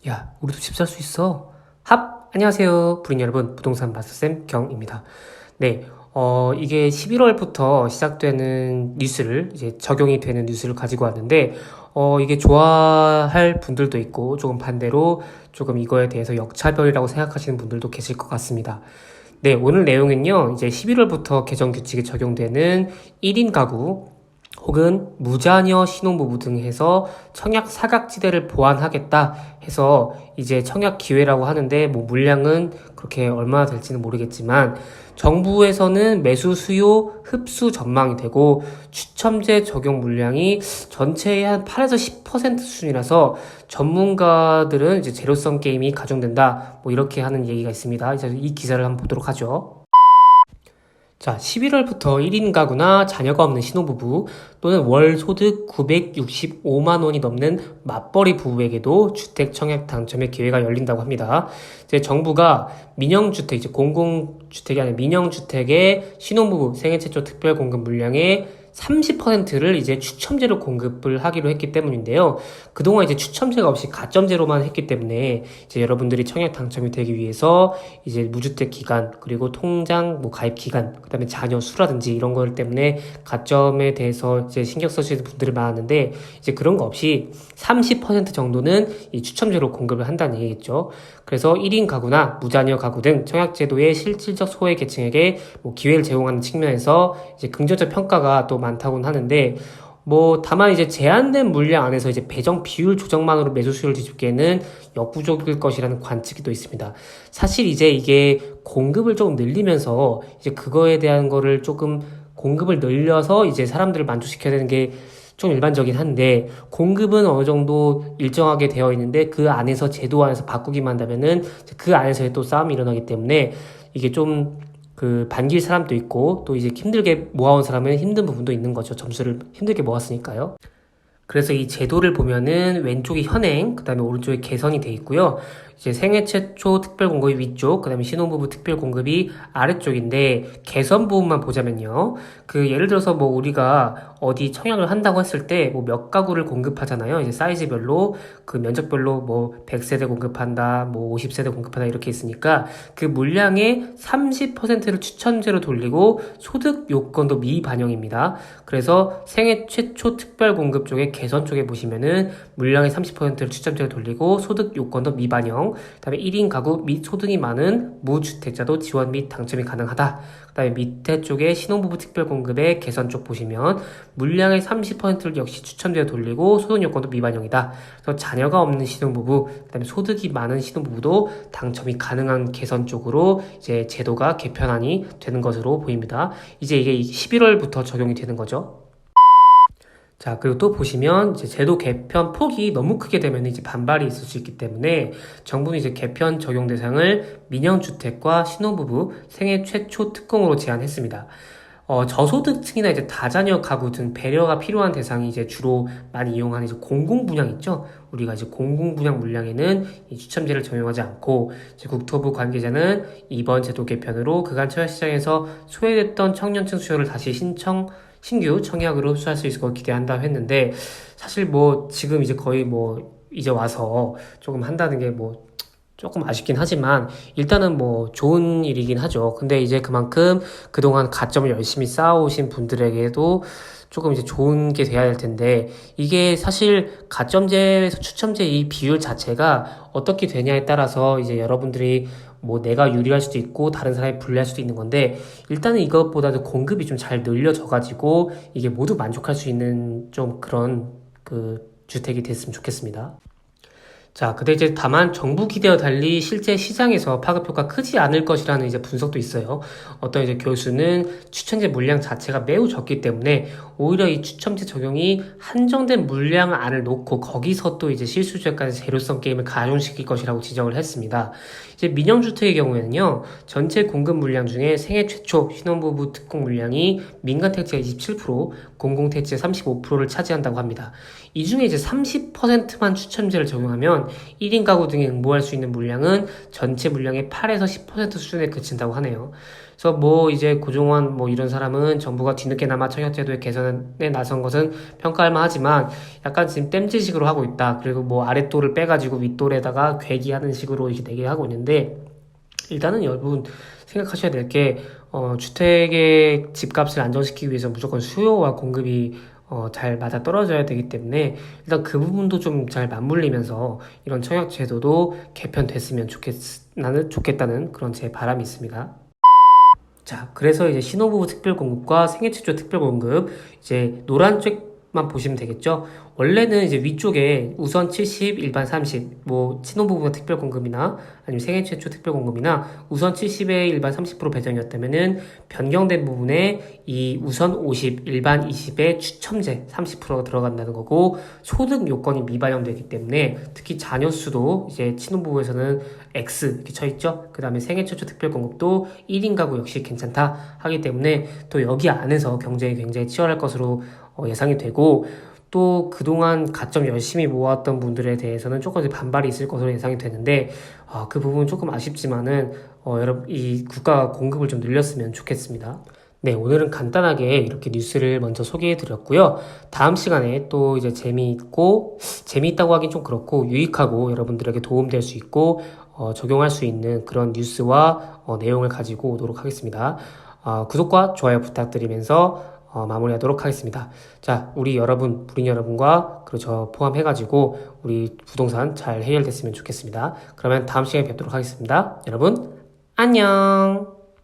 야, 우리도 집 살 수 있어. 합! 안녕하세요. 부인 여러분, 부동산 마스터쌤 경입니다. 네, 이게 11월부터 시작되는 뉴스를, 이제 적용이 되는 뉴스를 가지고 왔는데, 이게 좋아할 분들도 있고, 조금 반대로 조금 이거에 대해서 역차별이라고 생각하시는 분들도 계실 것 같습니다. 네, 오늘 내용은요, 이제 11월부터 개정 규칙이 적용되는 1인 가구, 혹은 무자녀 신혼부부 등 해서 청약 사각지대를 보완하겠다 해서 이제 청약 기회라고 하는데 뭐 물량은 그렇게 얼마나 될지는 모르겠지만 정부에서는 매수 수요 흡수 전망이 되고 추첨제 적용 물량이 전체의 한 8에서 10% 수준이라서 전문가들은 이제 제로섬 게임이 가중된다 뭐 이렇게 하는 얘기가 있습니다. 이제 이 기사를 한번 보도록 하죠. 자, 11월부터 1인 가구나 자녀가 없는 신혼부부 또는 월 소득 965만 원이 넘는 맞벌이 부부에게도 주택 청약 당첨의 기회가 열린다고 합니다. 이제 정부가 민영주택, 이제 공공주택이 아니라 민영주택의 신혼부부 생애 최초 특별 공급 물량의 30%를 이제 추첨제로 공급을 하기로 했기 때문인데요. 그동안 이제 추첨제가 없이 가점제로만 했기 때문에 이제 여러분들이 청약 당첨이 되기 위해서 이제 무주택 기간, 그리고 통장 뭐 가입 기간, 그다음에 자녀 수라든지 이런 것 때문에 가점에 대해서 이제 신경 쓰시는 분들이 많았는데 이제 그런 거 없이 30% 정도는 이 추첨제로 공급을 한다는 얘기겠죠. 그래서 1인 가구나 무자녀 가구 등 청약제도의 실질적 소외 계층에게 뭐 기회를 제공하는 측면에서 이제 긍정적 평가가 또 많다고는 하는데 뭐 다만 이제 제한된 물량 안에서 이제 배정 비율 조정만으로 매수 수요를 뒤집기에는 역부족일 것이라는 관측이 또 있습니다. 사실 이제 이게 공급을 조금 늘리면서 이제 그거에 대한 거를 조금 공급을 늘려서 이제 사람들을 만족시켜야 되는 게 좀 일반적이긴 한데 공급은 어느 정도 일정하게 되어 있는데 그 안에서 제도 안에서 바꾸기만 한다면은 그 안에서의 또 싸움이 일어나기 때문에 이게 좀 그 반길 사람도 있고 또 이제 힘들게 모아온 사람은 힘든 부분도 있는 거죠. 점수를 힘들게 모았으니까요. 그래서 이 제도를 보면은 왼쪽이 현행, 그 다음에 오른쪽에 개선이 돼 있고요. 이제 생애 최초 특별 공급이 위쪽, 그 다음에 신혼부부 특별 공급이 아래쪽인데 개선 부분만 보자면요. 그 예를 들어서 뭐 우리가 어디 청약을 한다고 했을 때 뭐 몇 가구를 공급하잖아요. 이제 사이즈별로 그 면적별로 뭐 100세대 공급한다, 뭐 50세대 공급한다 이렇게 있으니까 그 물량의 30%를 추천제로 돌리고 소득 요건도 미반영입니다. 그래서 생애 최초 특별 공급 쪽에 개선 쪽에 보시면은 물량의 30%를 추첨제로 돌리고 소득 요건도 미반영, 그다음에 1인 가구 및 소득이 많은 무주택자도 지원 및 당첨이 가능하다. 그다음에 밑에 쪽에 신혼부부 특별 공급의 개선 쪽 보시면 물량의 30%를 역시 추첨제로 돌리고 소득 요건도 미반영이다. 그래서 자녀가 없는 신혼부부, 그다음에 소득이 많은 신혼부부도 당첨이 가능한 개선 쪽으로 이제 제도가 개편안이 되는 것으로 보입니다. 이제 이게 11월부터 적용이 되는 거죠. 자, 그리고 또 보시면 이제 제도 개편 폭이 너무 크게 되면 이제 반발이 있을 수 있기 때문에 정부는 이제 개편 적용 대상을 민영주택과 신혼부부 생애 최초 특공으로 제한했습니다. 저소득층이나 이제 다자녀 가구 등 배려가 필요한 대상이 이제 주로 많이 이용하는 이제 공공분양 있죠? 우리가 이제 공공분양 물량에는 이 추첨제를 적용하지 않고 이제 국토부 관계자는 이번 제도 개편으로 그간 청약시장에서 소외됐던 청년층 수요를 다시 신규 청약으로 흡수할 수 있을 것 기대한다고 했는데 사실 뭐 지금 이제 거의 뭐 이제 와서 조금 한다는 게 뭐 조금 아쉽긴 하지만 일단은 뭐 좋은 일이긴 하죠. 근데 이제 그만큼 그동안 가점을 열심히 쌓아오신 분들에게도 조금 이제 좋은 게 돼야 될 텐데 이게 사실 가점제에서 추첨제 이 비율 자체가 어떻게 되냐에 따라서 이제 여러분들이 뭐 내가 유리할 수도 있고 다른 사람이 불리할 수도 있는 건데 일단은 이것보다도 공급이 좀 잘 늘려져 가지고 이게 모두 만족할 수 있는 좀 그런 그 주택이 됐으면 좋겠습니다. 자, 근데 이제 다만 정부 기대와 달리 실제 시장에서 파급효과 크지 않을 것이라는 이제 분석도 있어요. 어떤 이제 교수는 추천제 물량 자체가 매우 적기 때문에 오히려 이 추첨제 적용이 한정된 물량 안을 놓고 거기서 또 이제 실수요자까지 제로섬 게임을 가중시킬 것이라고 지적을 했습니다. 이제 민영주택의 경우에는요, 전체 공급 물량 중에 생애 최초 신혼부부 특공 물량이 민간 택지가 27%, 공공택지의 35%를 차지한다고 합니다. 이 중에 이제 30%만 추첨제를 적용하면 1인 가구 등이 응모할 수 있는 물량은 전체 물량의 8에서 10% 수준에 그친다고 하네요. 그래서 뭐 이제 고종원 뭐 이런 사람은 정부가 뒤늦게나마 청약제도의 개선에 나선 것은 평가할 만하지만 약간 지금 땜질식으로 하고 있다. 그리고 뭐 아랫돌을 빼가지고 윗돌에다가 괴기하는 식으로 이렇게 내게 하고 있는데, 일단은 여러분 생각하셔야 될 게 주택의 집값을 안정시키기 위해서 무조건 수요와 공급이 잘 맞아 떨어져야 되기 때문에 일단 그 부분도 좀 잘 맞물리면서 이런 청약 제도도 개편됐으면 좋겠다는 그런 제 바람이 있습니다. 자, 그래서 이제 신혼부부 특별공급과 생애 최초 특별공급, 이제 노란 쪽만 보시면 되겠죠? 원래는 이제 위쪽에 우선 70, 일반 30, 뭐, 신혼부부 특별공급이나 아니면 생애 최초 특별공급이나 우선 70에 일반 30% 배정이었다면은 변경된 부분에 이 우선 50, 일반 20에 추첨제 30%가 들어간다는 거고, 소득 요건이 미반영되기 때문에 특히 자녀 수도 이제 신혼부부에서는 X 이렇게 쳐있죠. 그 다음에 생애 최초 특별공급도 1인 가구 역시 괜찮다 하기 때문에 또 여기 안에서 경쟁이 굉장히 치열할 것으로 예상이 되고, 또 그동안 가점 열심히 모았던 분들에 대해서는 조금 이제 반발이 있을 것으로 예상이 되는데, 그 부분은 조금 아쉽지만은 여러분 이 국가가 공급을 좀 늘렸으면 좋겠습니다. 네, 오늘은 간단하게 이렇게 뉴스를 먼저 소개해 드렸고요. 다음 시간에 또 이제 재미있다고 하긴 좀 그렇고 유익하고 여러분들에게 도움될 수 있고 적용할 수 있는 그런 뉴스와 내용을 가지고 오도록 하겠습니다. 구독과 좋아요 부탁드리면서 마무리하도록 하겠습니다. 자, 우리 여러분, 부린 여러분과 그리고 저 포함해가지고 우리 부동산 잘 해결됐으면 좋겠습니다. 그러면 다음 시간에 뵙도록 하겠습니다. 여러분, 안녕!